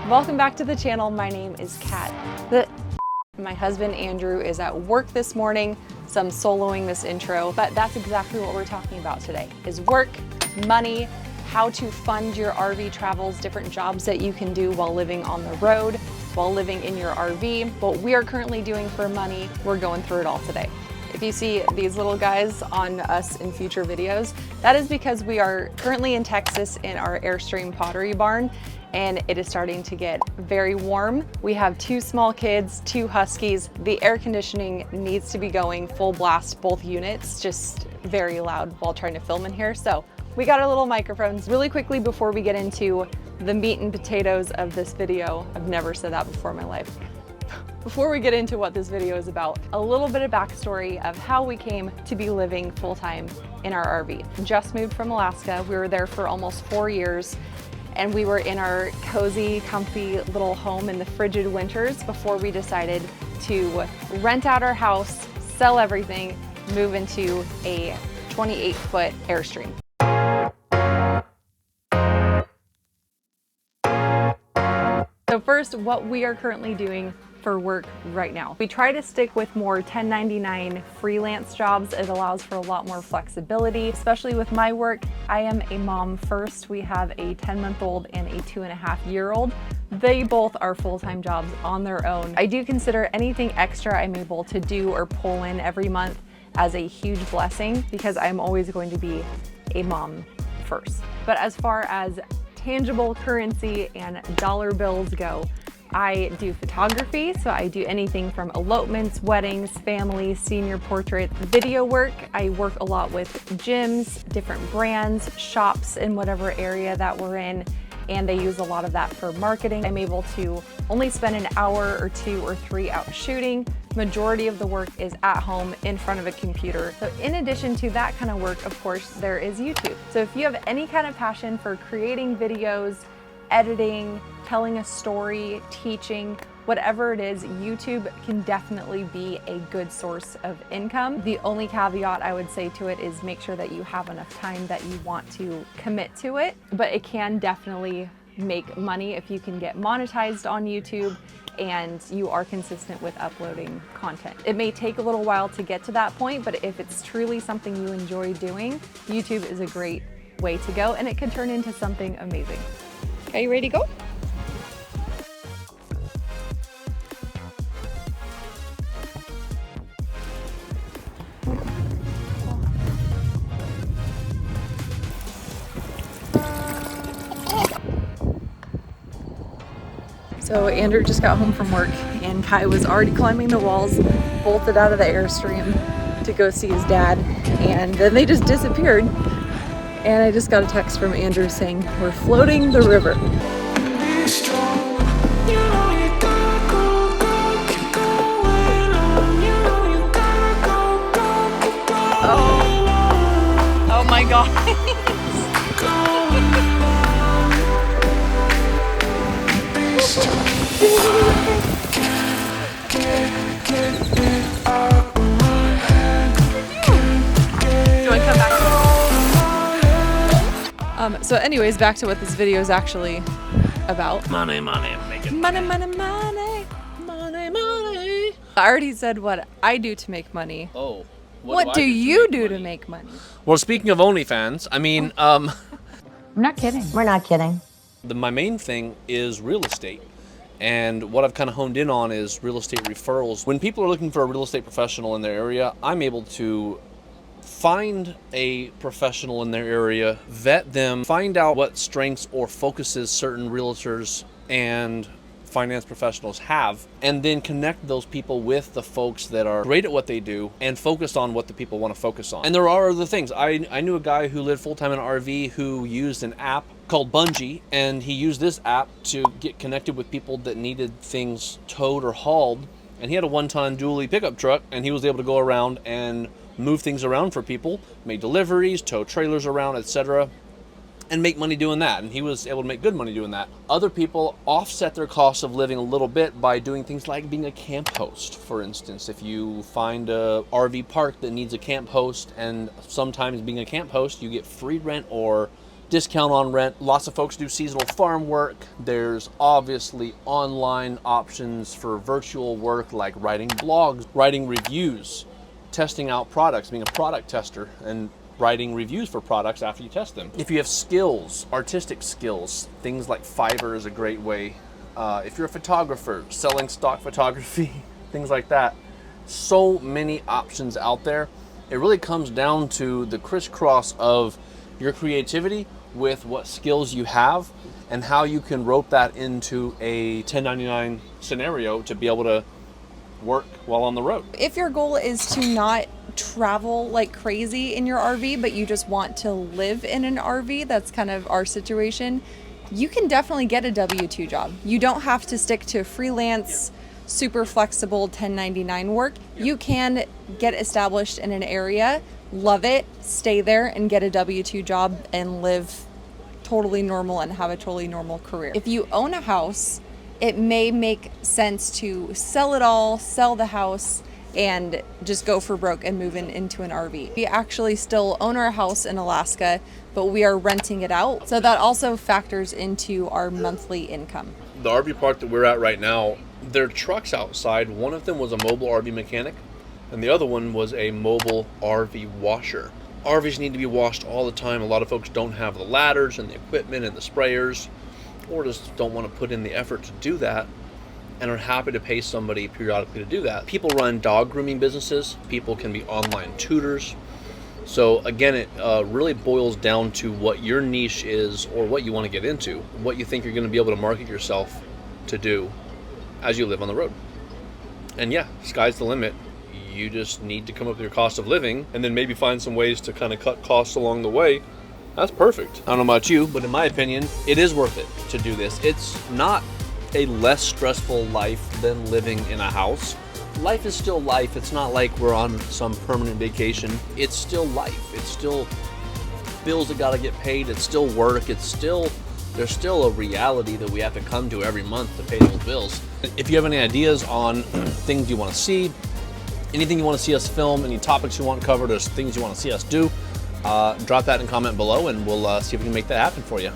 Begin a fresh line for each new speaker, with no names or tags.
Welcome back to the channel. My name is Kat. My husband Andrew is at work this morning, so I'm soloing this intro, but that's exactly what we're talking about today, is work, money, how to fund your RV travels, different jobs that you can do while living on the road, while living in your RV, what we are currently doing for money. We're going through it all today. If you see these little guys on us in future videos, that is because we are currently in Texas in our Airstream pottery barn, and it is starting to get very warm. We have 2 small kids, 2 huskies. The air conditioning needs to be going full blast, both units, just very loud while trying to film in here. So we got our little microphones. Really quickly before we get into the meat and potatoes of this video, I've never said that before in my life. Before we get into what this video is about, a little bit of backstory of how we came to be living full-time in our RV. Just moved from Alaska. We were there for almost 4 years, and we were in our cozy, comfy little home in the frigid winters before we decided to rent out our house, sell everything, move into a 28-foot Airstream. So first, what we are currently doing for work right now. We try to stick with more 1099 freelance jobs. It allows for a lot more flexibility, especially with my work. I am a mom first. We have a 10-month-old and a 2.5-year-old. They both are full-time jobs on their own. I do consider anything extra I'm able to do or pull in every month as a huge blessing, because I'm always going to be a mom first. But as far as tangible currency and dollar bills go, I do photography, so I do anything from elopements, weddings, families, senior portraits, video work. I work a lot with gyms, different brands, shops in whatever area that we're in, and they use a lot of that for marketing. I'm able to only spend an hour or 2 or 3 out shooting. Majority of the work is at home in front of a computer. So in addition to that kind of work, of course, there is YouTube. So if you have any kind of passion for creating videos, editing, telling a story, teaching, whatever it is, YouTube can definitely be a good source of income. The only caveat I would say to it is make sure that you have enough time that you want to commit to it, but it can definitely make money if you can get monetized on YouTube and you are consistent with uploading content. It may take a little while to get to that point, but if it's truly something you enjoy doing, YouTube is a great way to go, and it could turn into something amazing. Okay, you ready to go? So Andrew just got home from work, and Kai was already climbing the walls, bolted out of the Airstream to go see his dad, and then they just disappeared. And I just got a text from Andrew saying, we're floating the river. Oh my God. So anyways, back to what this video is actually about.
Money, money, making
money, money, money, money, money. I already said what I do to make money.
Oh.
What do you do to make money?
Well, speaking of OnlyFans, I mean,
I'm not kidding. We're not kidding.
my main thing is real estate. And what I've kind of honed in on is real estate referrals. When people are looking for a real estate professional in their area, I'm able to find a professional in their area, vet them, find out what strengths or focuses certain realtors and finance professionals have, and then connect those people with the folks that are great at what they do and focus on what the people want to focus on. And there are other things. I knew a guy who lived full-time in an RV who used an app called Bungee, and he used this app to get connected with people that needed things towed or hauled. And he had a 1-ton dually pickup truck, and he was able to go around and move things around for people, make deliveries, tow trailers around, etc., and make money doing that. And he was able to make good money doing that. Other people offset their cost of living a little bit by doing things like being a camp host, for instance. If you find a RV park that needs a camp host, and sometimes being a camp host, you get free rent or discount on rent. Lots of folks do seasonal farm work. There's obviously online options for virtual work like writing blogs, writing reviews, testing out products, being a product tester, and writing reviews for products after you test them. If you have skills, artistic skills, things like Fiverr is a great way. If you're a photographer, selling stock photography, things like that. So many options out there. It really comes down to the crisscross of your creativity with what skills you have and how you can rope that into a 1099 scenario to be able to work while on the road.
If your goal is to not travel like crazy in your RV, but you just want to live in an RV, that's kind of our situation, you can definitely get a W-2 job. You don't have to stick to freelance, super flexible 1099 work. You can get established in an area, love it, stay there, and get a W-2 job and live totally normal and have a totally normal career. If you own a house, it may make sense to sell it all, sell the house, and just go for broke and move into an RV. We actually still own our house in Alaska, but we are renting it out. So that also factors into our monthly income.
The RV park that we're at right now, there are trucks outside. One of them was a mobile RV mechanic, and the other one was a mobile RV washer. RVs need to be washed all the time. A lot of folks don't have the ladders and the equipment and the sprayers, or just don't want to put in the effort to do that, and are happy to pay somebody periodically to do that. People run dog grooming businesses. People can be online tutors. So again, it really boils down to what your niche is or what you want to get into, what you think you're going to be able to market yourself to do as you live on the road. And yeah, sky's the limit. You just need to come up with your cost of living and then maybe find some ways to kind of cut costs along the way. That's perfect. I don't know about you, but in my opinion, it is worth it to do this. It's not a less stressful life than living in a house. Life is still life. It's not like we're on some permanent vacation. It's still life. It's still bills that gotta get paid. It's still work. There's still a reality that we have to come to every month to pay those bills. If you have any ideas on things you want to see, anything you want to see us film, any topics you want covered, or things you want to see us do, drop that in comment below, and we'll see if we can make that happen for you.